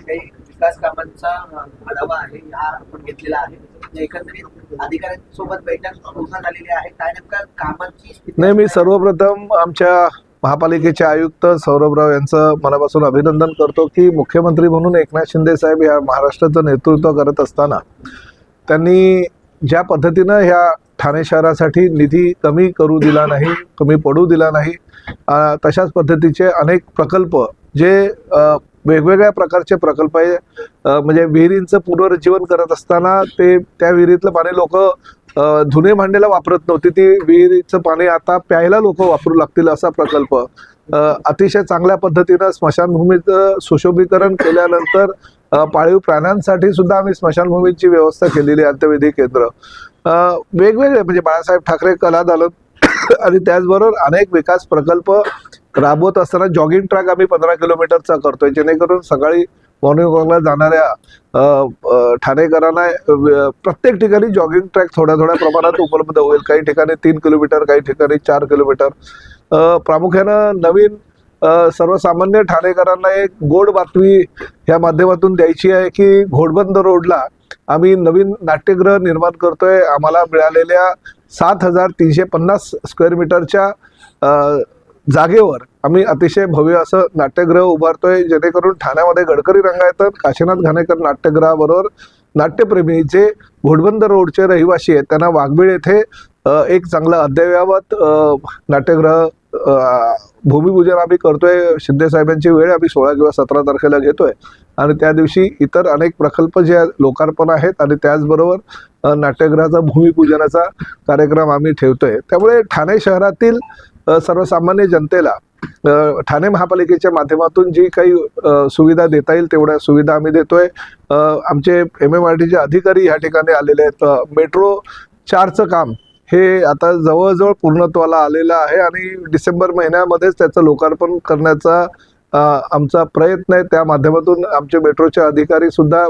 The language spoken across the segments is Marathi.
काही विकास कामांचा आढावा आहे हा आपण घेतलेला आहे। एकंदरीत अधिकाऱ्यांसोबत बैठक पूर्ण झालेली आहे, काय नेमका कामांची स्थिती? नाही, मी सर्वप्रथम आमच्या महापालिकेचे आयुक्त सौरभराव यांचं मनापासून अभिनंदन करतो की मुख्यमंत्री म्हणून एकनाथ शिंदे साहेब या महाराष्ट्राचं नेतृत्व करत असताना त्यांनी ज्या पद्धतीनं ह्या ठाणे शहरासाठी निधी कमी करू दिला नाही, कमी पडू दिला नाही, तशाच पद्धतीचे अनेक प्रकल्प जे वेगवेगळ्या प्रकारचे प्रकल्प आहे, म्हणजे विहिरींचं पुनरुज्जीवन करत असताना ते त्या विहिरीतलं पाणी लोक धुणे भांड्याला वापरत नव्हती, ती विहिरीचं पाणी आता प्यायला लोक वापरू लागतील असा प्रकल्प, अतिशय चांगल्या पद्धतीनं स्मशानभूमीचं सुशोभीकरण केल्यानंतर पाळीव प्राण्यांसाठी सुद्धा आम्ही स्मशानभूमीची व्यवस्था केलेली, अंत्यविधी केंद्र, वेगवेगळे म्हणजे बाळासाहेब ठाकरे कला दालन आणि त्याचबरोबर अनेक विकास प्रकल्प राबवत असताना जॉगिंग ट्रॅक आम्ही 15 किलोमीटरचा करतोय, जेणेकरून सकाळी मॉर्निंग वॉकला जाणाऱ्या ठाणेकरांना प्रत्येक ठिकाणी जॉगिंग ट्रॅक थोड्या थोड्या प्रमाणात उपलब्ध होईल। काही ठिकाणी 3 किलोमीटर, काही ठिकाणी 4 किलोमीटर। प्रामुख्यानं नवीन सर्वसामान्य ठाणेकरांना एक गोड बातमी या माध्यमातून द्यायची आहे की घोडबंदर रोडला आम्ही नवीन नाट्यगृह निर्माण करतोय। आम्हाला मिळालेल्या 7350 स्क्वेअर मीटरच्या जागेवर आम्ही अतिशय भव्य असं नाट्यगृह उभारतोय, जेणेकरून ठाण्यामध्ये गडकरी रंगायतन, काशीनाथ घाणेकर नाट्यगृहाबरोबर नाट्यप्रेमी जे घोडबंदर रोडचे रहिवासी आहेत त्यांना वाघबीळ येथे एक चांगलं अद्ययावत नाट्यगृह भूमिपूजन आम्ही करतोय। शिंदे साहेबांची वेळ आम्ही 16 किंवा 17 तारखेला घेतोय आणि त्या दिवशी इतर अनेक प्रकल्प जे लोकार्पण आहेत आणि त्याचबरोबर नाट्यगृहाचा भूमिपूजनाचा कार्यक्रम आम्ही ठेवतोय। त्यामुळे ठाणे शहरातील सर्वसामान्य जनतेला ठाणे महापालिकेच्या माध्यमातून जी काही सुविधा देता येईल तेवढ्या सुविधा आम्ही देतोय। आमचे MMRDचे अधिकारी या ठिकाणी आलेले आहेत। मेट्रो 4चं काम हे आता जवळजवळ पूर्णत्वाला आलेलं आहे आणि डिसेंबर महिन्यामध्येच त्याचं लोकार्पण करण्याचा आमचा प्रयत्न आहे। त्या माध्यमातून आमचे मेट्रोचे अधिकारी सुद्धा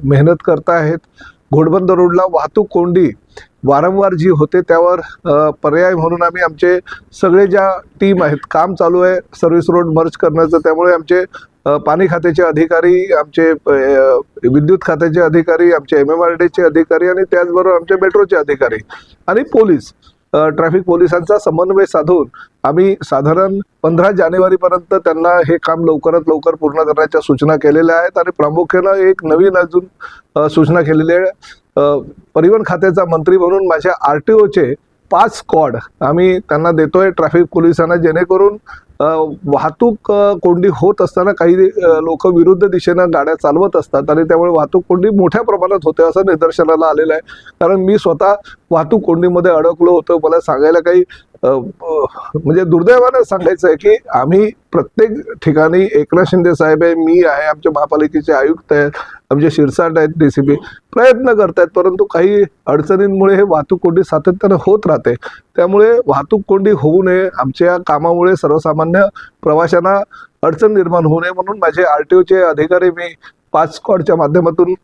मेहनत करत आहेत। घोडबंदर रोडला वाहतूक कोंडी वारंवार जी होते त्यावर पर्याय म्हणून आम्ही आमचे सगळे ज्या टीम आहेत, काम चालू आहे सर्व्हिस रोड मर्ज करण्याचं, त्यामुळे आमचे पाणी खात्याचे अधिकारी, आमचे विद्युत खात्याचे अधिकारी, आमचे MMRDचे अधिकारी आणि त्याचबरोबर आमचे मेट्रोचे अधिकारी आणि पोलीस, ट्रॅफिक पोलिसांचा समन्वय साधून आम्ही साधारण 15 जानेवारीपर्यंत त्यांना हे काम लवकरात लवकर पूर्ण करण्याच्या सूचना केलेल्या आहेत। आणि प्रामुख्यानं एक नवीन अजून सूचना केलेली आहे, परिवहन खात्याचा मंत्री म्हणून माझ्या RTOचे 5 स्क्वॉड आम्ही त्यांना देतोय ट्रॅफिक पोलिसांना, जेणेकरून वाहतूक कोंडी होत असताना काही लोक विरुद्ध दिशेनं गाड्या चालवत असतात आणि त्यामुळे वाहतूक कोंडी मोठ्या प्रमाणात होते असं निदर्शनाला आलेलं आहे। कारण मी स्वतः वाहतूक कोंडीमध्ये अडकलो होतो। मला सांगायला काही म्हणजे दुर्दैवानं सांगायचं आहे की आम्ही प्रत्येक ठिकाणी एकनाथ शिंदे साहेब आहे, मी आहे, आमचे महापालिकेचे आयुक्त आहेत, आमचे शिरसाट आहेत, DCP प्रयत्न करतायत, परंतु काही अडचणींमुळे हे वाहतूक कोंडी सातत्यानं होत राहते। त्यामुळे वाहतूक कोंडी होऊ नये, आमच्या कामामुळे सर्वसामान्य प्रवाशांना अडचण निर्माण होऊ नये म्हणून माझे RTOचे अधिकारी मी 5 स्क्वॉडच्या माध्यमातून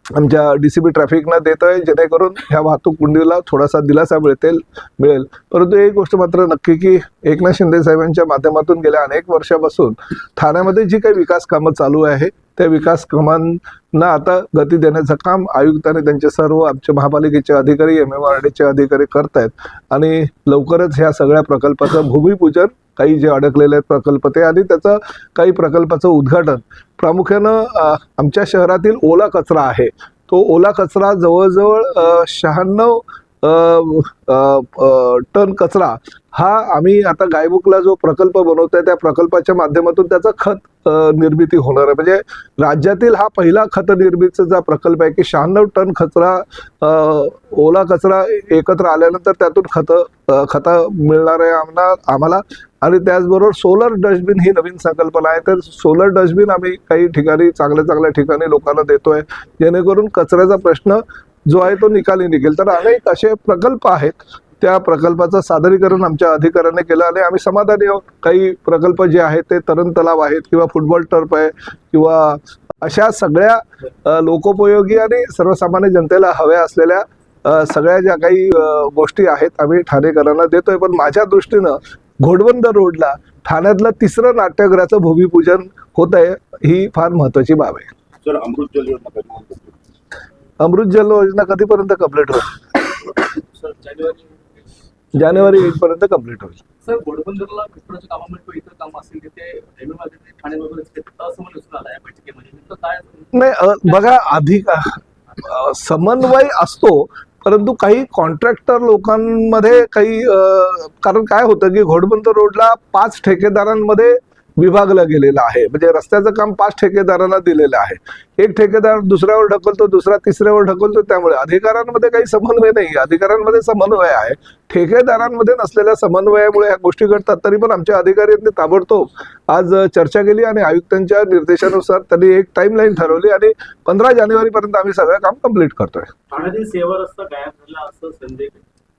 आमच्या DCP ट्रॅफिकना देतोय, जेणेकरून ह्या वाहतूक कोंडीला थोडासा दिलासा मिळेल। परंतु एक गोष्ट मात्र नक्की की एकनाथ शिंदे साहेबांच्या माध्यमातून गेल्या अनेक वर्षापासून ठाण्यामध्ये जी काही विकास कामं चालू आहे त्या विकास कामांना आता गती देण्याचं काम आयुक्त आणि त्यांचे सर्व आमचे महापालिकेचे अधिकारी, MMRDचे अधिकारी करतायत आणि लवकरच ह्या सगळ्या प्रकल्पाचं भूमिपूजन, काही जे अडकलेले आहेत प्रकल्प ते आणि त्याचं काही प्रकल्पाचं उद्घाटन, प्रामुख्यानं आमच्या शहरातील ओला कचरा आहे तो ओला कचरा जवळजवळ 96 टन कचरा हा आम्ही आता गायमुखला जो प्रकल्प बनवतोय त्या प्रकल्पाच्या माध्यमातून त्याचा खत निर्मिती होणार आहे। म्हणजे राज्यातील हा पहिला खत निर्मितीचा प्रकल्प आहे की 96 टन कचरा, ओला कचरा एकत्र आल्यानंतर त्यातून खत मिळणार आहे आम्हाला। आणि त्याचबरोबर सोलर डस्टबिन ही नवीन संकल्पना आहे, तर सोलर डस्टबिन आम्ही काही ठिकाणी चांगल्या ठिकाणी लोकांना देतोय, जेणेकरून कचऱ्याचा प्रश्न जो आहे तो निकाली निघेल। तर अनेक असे प्रकल्प आहेत, त्या प्रकल्पाचं सादरीकरण आमच्या अधिकाऱ्यांनी केलं आणि आम्ही समाधानी आहोत। काही प्रकल्प जे आहेत ते तरण तलाव आहेत किंवा फुटबॉल टर्फ आहे किंवा अशा सगळ्या लोकोपयोगी आणि सर्वसामान्य जनतेला हव्या असलेल्या सगळ्या ज्या काही गोष्टी आहेत आम्ही ठाणेकरांना देतोय। पण माझ्या दृष्टीनं घोडबंदर रोडला ठाण्यातलं तिसरं नाट्यगृहाचं भूमिपूजन होत आहे, ही फार महत्वाची बाब आहे. सर, अमृत जल योजना कधी होईल? अमृत जल योजना कधीपर्यंत कम्प्लीट होईल? सर जानेवारी 1 पर्यंत कम्प्लीट होईल. सर घोडबंदरला मेट्रोच्या कामामुळे किंवा इतर काम असतील तिथे रेल्वेमध्ये ठाण्याबरोबर असमन्वय दिसून आला या बैठकीमध्ये. नेमकं काय नाही, बघा, अधिक समन्वय असतो, परंतु काही कॉन्ट्रॅक्टर लोकांमध्ये काही कारण काय होतं की घोडबंदर रोडला 5 ठेकेदारांमध्ये विभागलं गेलेलं आहे. म्हणजे रस्त्याचं काम 5 ठेकेदारांना दिलेलं आहे. एक ठेकेदार दुसऱ्यावर ढकलतो, दुसरा तिसऱ्यावर ढकलतो. त्यामुळे अधिकारांमध्ये काही समन्वय नाही. अधिकारांमध्ये समन्वय आहे, ठेकेदारांमध्ये नसलेल्या समन्वयामुळे ह्या गोष्टी घडतात. तरी पण आमच्या अधिकाऱ्यांनी ताबडतोब आज चर्चा केली आणि आयुक्तांच्या निर्देशानुसार त्यांनी एक टाइमलाईन ठरवली आणि 15 जानेवारीपर्यंत आम्ही सगळं काम कंप्लीट करतोय. ठाण्यातील सेवा रस्ता गायब झाला असं संदेह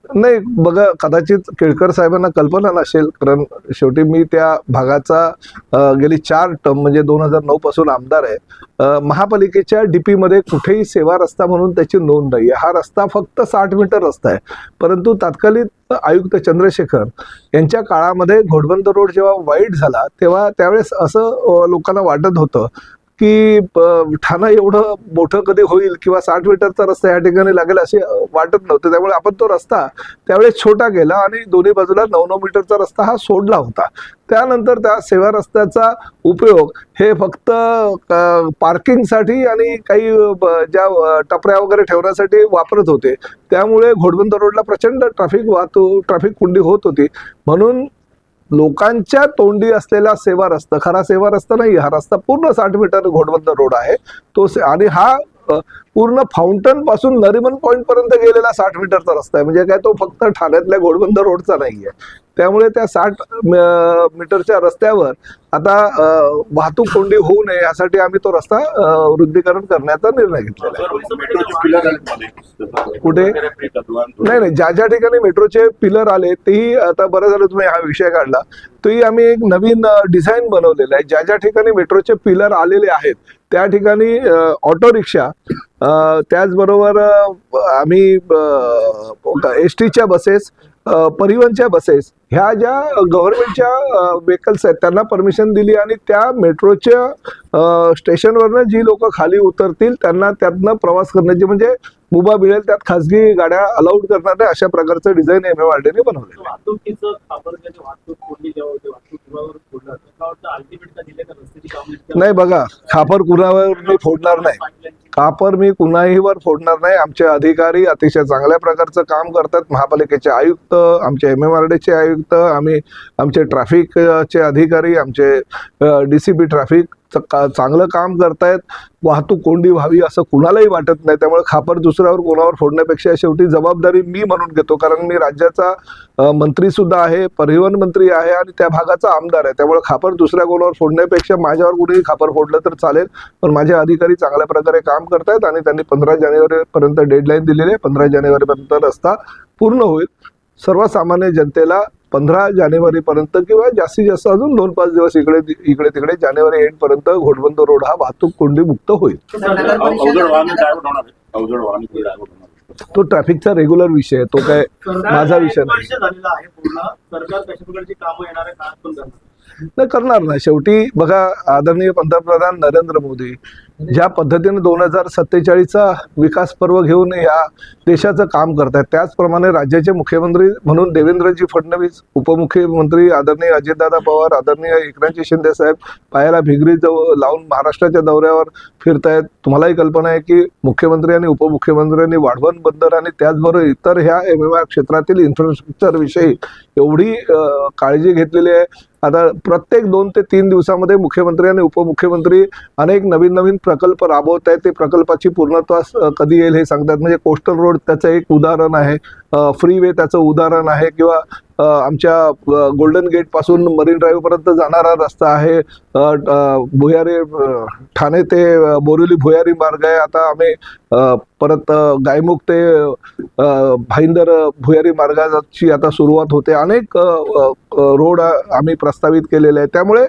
नाही, बघा, कदाचित केळकर साहेबांना कल्पना नसेल, कारण शेवटी मी त्या भागाचा गेली 4 टर्म म्हणजे 2009 पासून आमदार आहे. महापालिकेच्या डीपी मध्ये कुठेही सेवा रस्ता म्हणून त्याची नोंद नाही आहे. हा रस्ता फक्त 60 मीटर रस्ता आहे. परंतु तात्कालिक आयुक्त चंद्रशेखर यांच्या काळामध्ये घोडबंदर रोड जेव्हा वाईट झाला तेव्हा त्यावेळेस असं लोकांना वाटत होतं की ठाणं एवढं मोठं कधी होईल किंवा 60 मीटरचा रस्ता या ठिकाणी लागेल असे वाटत नव्हते. त्यामुळे आपण तो रस्ता त्यावेळेस छोटा केला आणि दोन्ही बाजूला 9-9 मीटरचा रस्ता हा सोडला होता. त्यानंतर त्या सेवा रस्त्याचा उपयोग हे फक्त पार्किंगसाठी आणि काही ज्या टपऱ्या वगैरे ठेवण्यासाठी वापरत होते. त्यामुळे घोडबंदर रोडला प्रचंड ट्रॅफिक कोंडी होत होती. म्हणून लोकांच्या तोंडी असलेला सेवा रस्ता खरा सेवा रस्ता नाही. हा रस्ता पूर्ण 60 मीटर घोडबंदर रोड आहे तो, आणि हा पूर्ण फाउंटन पासून नरिमन पॉइंट पर्यंत गेलेला 60 मीटरचा रस्ता आहे. म्हणजे काय तो फक्त ठाण्यातल्या घोडबंदर रोडचा नाहीये. त्यामुळे त्या 60 मीटरच्या रस्त्यावर आता वाहतूक कोंडी होऊ नये यासाठी आम्ही तो रस्ता रुंदीकरण करण्याचा निर्णय घेतलेला आहे. मेट्रोचे पिलर आले मध्ये. कुठे? नाही, ज्या ठिकाणी मेट्रोचे पिलर आले तेही आता बरं झालं तुम्ही हा विषय काढला. तोही आम्ही एक नवीन डिझाईन बनवलेला आहे. ज्या ठिकाणी मेट्रोचे पिलर आलेले आहेत त्या ठिकाणी ऑटो रिक्षा, त्याचबरोबर आम्ही STच्या बसेस, परिवहनच्या बसेस, ह्या ज्या गव्हर्नमेंटच्या व्हेकल्स आहेत त्यांना परमिशन दिली आणि त्या मेट्रोच्या स्टेशनवरनं जी लोक खाली उतरतील त्यांना त्यातनं प्रवास करण्याची, म्हणजे मुभा मिळेल त्यात खासगी गाड्या अलाउड करणार नाही अशा प्रकारचं डिझाइन MMRDने बनवलेलं आहे. वाहतुकीचं वाहतूक कोंडी जेव्हा होते वाहतूक विभागावर फोडलं तर अल्टिमेट का दिले का रस्त्याची कामं? नाही, बघा, खापर कुणावर मी फोडणार नाही. खापर मी कुणाहीवर फोडणार नाही. आमचे अधिकारी अतिशय चांगल्या प्रकारचं काम करतात. महापालिकेचे आयुक्त, आमचे MMRDचे आयुक्त, आमचे ट्रॅफिकचे अधिकारी, आमचे DCP ट्रॅफिक चांगलं काम करतायत. वाहतूक कोंडी व्हावी असं कुणालाही वाटत नाही. त्यामुळे खापर दुसऱ्यावर कोणावर फोडण्यापेक्षा शेवटी जबाबदारी मी म्हणून घेतो, कारण मी राज्याचा मंत्री सुद्धा आहे, परिवहन मंत्री आहे आणि त्या भागाचा आमदार आहे. त्यामुळे खापर दुसऱ्या कोणावर फोडण्यापेक्षा माझ्यावर कुणीही खापर फोडलं तर चालेल, पण माझे अधिकारी चांगल्या प्रकारे काम करतायत आणि त्यांनी 15 जानेवारीपर्यंत डेडलाईन दिलेली आहे. 15 जानेवारीपर्यंत रस्ता पूर्ण होईल. सर्वसामान्य जनतेला 15 जानेवारीपर्यंत किंवा जास्तीत जास्त अजून 2-5 दिवस इकडे तिकडे जानेवारी एंड पर्यंत घोडबंदर रोड हा वाहतूक कोंडी मुक्त होईल. तो ट्रॅफिकचा रेग्युलर विषय आहे, तो काय माझा विषय नाही. झालेला आहे पूर्ण. सरकार कशा प्रकारची कामं येणाऱ्या काळात पण करणार नाही करणार ना. शेवटी बघा, आदरणीय पंतप्रधान नरेंद्र मोदी ज्या पद्धतीने 2047चा विकास पर्व घेऊन या देशाचं काम करतात, त्याचप्रमाणे राज्याचे मुख्यमंत्री म्हणून देवेंद्रजी फडणवीस, उपमुख्यमंत्री आदरणीय अजितदादा पवार, आदरणीय एकनाथजी शिंदे साहेब पायाला भिगरी लावून महाराष्ट्राच्या दौऱ्यावर फिरतायत. तुम्हालाही कल्पना आहे की मुख्यमंत्री आणि उपमुख्यमंत्र्यांनी वाढवण बंदर आणि त्याचबरोबर इतर ह्या MMR क्षेत्रातील इन्फ्रास्ट्रक्चर विषयी एवढी काळजी घेतलेली आहे. आता प्रत्येक 2 ते 3 दिवसामध्ये मुख्यमंत्री आणि उपमुख्यमंत्री अनेक नवीन प्रकल्प राबवत आहेत. ते प्रकल्पाची पूर्णत्वास कधी येईल हे सांगतात. म्हणजे कोस्टल रोड त्याचं एक उदाहरण आहे, फ्रीवे त्याचं उदाहरण आहे, किंवा आमच्या गोल्डन गेट पासून मरीन ड्राईव्ह पर्यंत जाणारा रस्ता आहे, भुयारी ठाणे ते बोरिवली भुयारी मार्ग आहे. आता आम्ही परत गायमुख ते भाईंदर भुयारी मार्गाची आता सुरुवात होते. अनेक रोड आम्ही प्रस्तावित केलेले आहे. त्यामुळे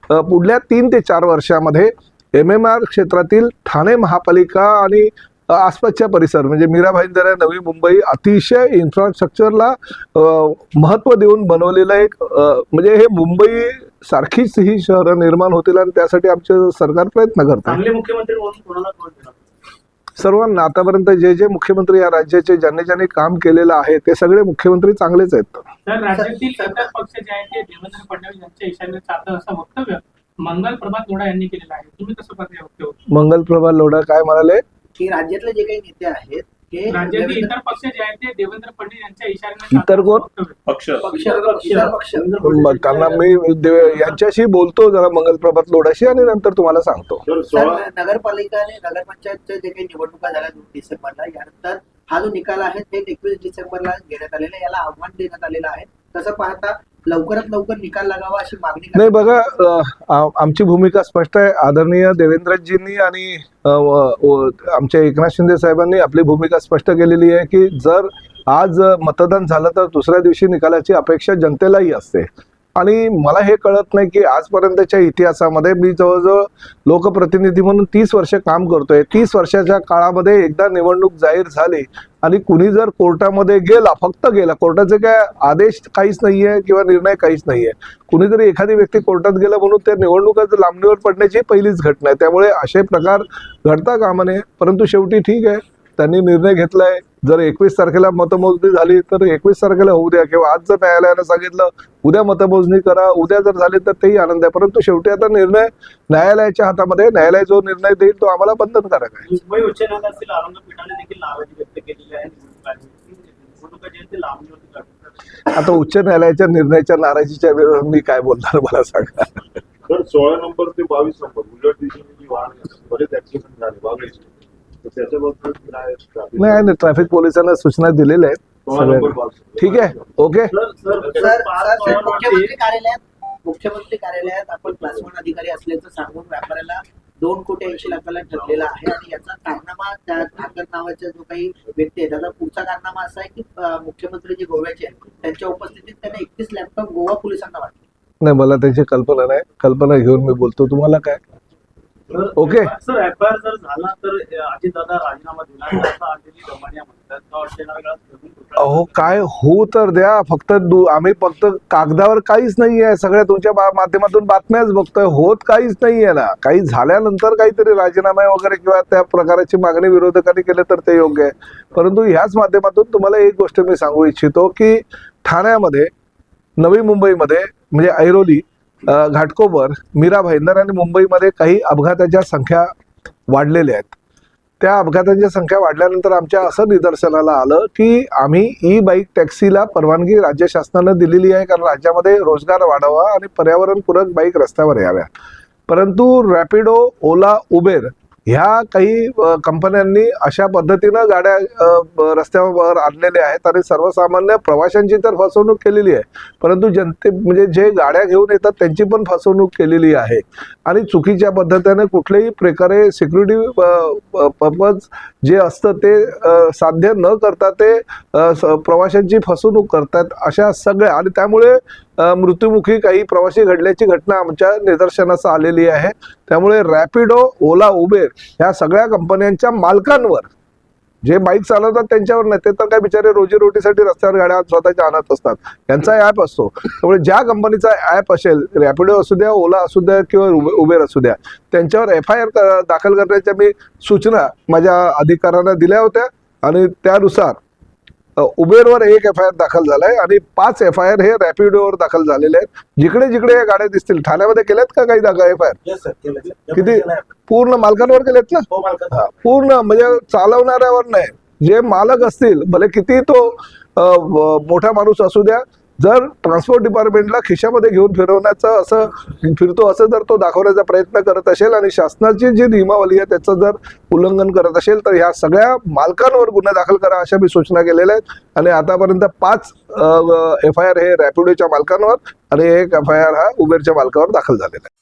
पुढल्या 3 ते 4 वर्षामध्ये MMR क्षेत्रातील ठाणे महापालिका आणि आसपासच्या परिसर म्हणजे मीरा भाईंदर, नवी मुंबई अतिशय इन्फ्रास्ट्रक्चरला महत्त्व देऊन बनवलेलं एक म्हणजे हे मुंबई सारखीच ही शहरं निर्माण होतील आणि त्यासाठी आमचे सरकार प्रयत्न करते. चांगले मुख्यमंत्री म्हणून कोणाला कोण देणार? सर्वांना आतापर्यंत जे जे मुख्यमंत्री या राज्याचे ज्यांनी ज्यांनी काम केलेलं आहे ते सगळे मुख्यमंत्री चांगलेच आहेत. तर राज्यातील इतर पक्ष जे आहेत ते देवेंद्र फडणवीस यांच्या इशाऱ्याने चालतात असं वक्तव्य मंगल प्रभात लोढा यांनी केलेलं आहे. तुम्ही कसं पाहता हे वक्तव्य? मंगलप्रभा लोढा काय म्हणाले की राज्यातले जे काही नेते आहेत हे राज्यातील इतर पक्ष जे आहेत ते देवेंद्र फडणवीस यांच्या इशाऱ्याने इतर कोण? पक्ष इतर पक्ष मग त्यांना मी यांच्याशी बोलतो जरा मंगलप्रभात लोढाशी आणि नंतर तुम्हाला सांगतो. तर सर, 16 नगरपालिका आणि नगरपंचायतच्या जे काही निवडणुका झाल्या 2 डिसेंबरला, यानंतर हा जो निकाल आहे ते 21 डिसेंबरला घेण्यात आलेला आहे. याला आव्हान देण्यात आलेलं आहे. तसं पाहता लवकरात लवकर निकाल लागावा अशी मागणी नाही बघा, आमची भूमिका स्पष्ट आहे. आदरणीय देवेंद्रजींनी आणि आमच्या एकनाथ शिंदे साहेबांनी आपली भूमिका स्पष्ट केलेली आहे की जर आज मतदान झालं तर दुसऱ्या दिवशी निकालाची अपेक्षा जनतेलाही असते. आणि मला हे कळत नाही की आजपर्यंतच्या इतिहासामध्ये मी जवळजवळ लोकप्रतिनिधी म्हणून 30 वर्ष काम करतोय. 30 वर्षाच्या काळामध्ये एकदा निवडणूक जाहीर झाली आणि कुणी जर कोर्टामध्ये गेला, फक्त गेला, कोर्टाचे काय आदेश काहीच नाहीये किंवा निर्णय काहीच नाहीये, कुणीतरी एखादी व्यक्ती कोर्टात गेला म्हणून त्या निवडणुका लांबणीवर पडण्याची पहिलीच घटना आहे. त्यामुळे असे प्रकार घडता कामा नये. परंतु शेवटी ठीक आहे, त्यांनी निर्णय घेतलाय. जर 21 तारखेला मतमोजणी झाली तर 21 तारखेला होऊ द्या, किंवा आज जर न्यायालयानं सांगितलं उद्या मतमोजणी करा, उद्या जर झाली तर तेही आनंद आहे. परंतु शेवटी आता निर्णय न्यायालयाच्या हातामध्ये, न्यायालय जो निर्णय देईल तो आम्हाला बंधनकारक आहे. मुंबई उच्च न्यायालयातील औरंगाबाद देखील नाराजी व्यक्त केलेली आहे. निवडणुका जे आहेत ते लांबणीवरती काढतात. आता उच्च न्यायालयाच्या निर्णयाच्या नाराजीच्या वेळेवर मी काय बोलणार मला सांगा. तर 16 नंबर ते 22 नंबर उलट दिशेने जी वाहन बरेच ऍक्सिडेंट झाले वागळीचे, तर त्याच्याबद्दल काय नाही, ट्रॅफिक पोलिसांना सूचना दिलेल्या आहेत 16 नंबर सगळ्या. 22. ठीक आहे, ओके. सर, मुख्यमंत्री कार्यालयात आपण क्लास 1 अधिकारी असल्याचं सांगून व्यापाऱ्याला 2,80,00,000 ठरलेला आहे आणि याचा कारनामा त्या ठाकर नावाचा जो काही व्यक्ती आहे त्याचा पुढचा कारनामा असा आहे की मुख्यमंत्री जे गोव्याचे आहेत त्यांच्या उपस्थितीत त्याने 31 लॅपटॉप गोवा पोलिसांना वाटले. नाही, मला त्याची कल्पना नाही. कल्पना घेऊन मी बोलतो. तुम्हाला काय? ओके. सर, एफआयआर जर झाला तर अजितदादा राजीनामा दिला तर असं अंजली दमानिया म्हणतात का वाटतेला वेगळा अहो काय होऊ तर द्या. फक्त आम्ही फक्त कागदावर काहीच नाहीये. सगळ्या तुमच्या माध्यमातून बातम्याच बघतोय. होत काहीच नाहीये ना. काही झाल्यानंतर काहीतरी राजीनामा वगैरे किंवा त्या प्रकारची मागणी विरोधकांनी केली तर ते योग्य आहे. परंतु ह्याच माध्यमातून तुम्हाला एक गोष्ट मी सांगू इच्छितो की ठाण्यामध्ये, नवी मुंबईमध्ये म्हणजे ऐरोली, घाटकोपर, मीरा भाईंदर आणि मुंबईमध्ये काही अपघाताच्या संख्या वाढलेल्या आहेत. त्या अपघातांची संख्या वाढल्यानंतर आमच्या असं निदर्शनाला आलं की आम्ही ई बाईक टॅक्सीला परवानगी राज्य शासनानं दिलेली आहे, कारण राज्यामध्ये रोजगार वाढावा आणि पर्यावरणपूरक बाईक रस्त्यावर याव्या. परंतु रॅपिडो, ओला, उबेर ह्या काही कंपन्यांनी अशा पद्धतीनं गाड्या रस्त्यावर आणलेल्या आहेत आणि सर्वसामान्य प्रवाशांची तर फसवणूक केलेली आहे, परंतु जनते म्हणजे जे गाड्या घेऊन येतात त्यांची पण फसवणूक केलेली आहे. आणि चुकीच्या पद्धतीने कुठल्याही प्रकारे सिक्युरिटी पर्पज जे असतं ते साध्य न करता ते प्रवाशांची फसवणूक करतात. अशा सगळ्या आणि त्यामुळे मृत्युमुखी काही प्रवासी घडल्याची घटना आमच्या निदर्शनास आलेली आहे. त्यामुळे रॅपिडो, ओला, उबेर ह्या सगळ्या कंपन्यांच्या मालकांवर, जे बाईक चालवतात त्यांच्यावर नाही, ते तर काय बिचारे रोजीरोटीसाठी रस्त्यावर गाड्या स्वतःच्या आणत असतात, यांचा ॲप असतो. त्यामुळे ज्या कंपनीचा ॲप असेल, रॅपिडो असू द्या, ओला असू द्या किंवा उबेर असू द्या, त्यांच्यावर FIR दाखल करण्याच्या मी सूचना माझ्या अधिकाऱ्यांना दिल्या होत्या आणि त्यानुसार उबेरवर 1 FIR दाखल झालाय आणि 5 FIR हे रॅपिडोवर दाखल झालेले आहेत. जिकडे जिकडे या गाड्या दिसतील, ठाण्यामध्ये केल्यात का काही FIR? किती? पूर्ण मालकांवर केलेत ना? पूर्ण म्हणजे चालवणाऱ्यावर नाही. जे मालक असतील, भले किती तो मोठा माणूस असू द्या, जर ट्रान्सपोर्ट डिपार्टमेंटला खिशामध्ये घेऊन फिरवण्याचं असं फिरतो असं जर तो दाखवण्याचा प्रयत्न करत असेल आणि शासनाची जी नियमावली आहे त्याचं जर उल्लंघन करत असेल तर ह्या सगळ्या मालकांवर गुन्हा दाखल करा अशा मी सूचना केलेल्या आहेत. आणि आतापर्यंत 5 FIR हे रॅपिडोच्या मालकांवर आणि 1 FIR हा उबेरच्या मालकावर दाखल झालेला आहे.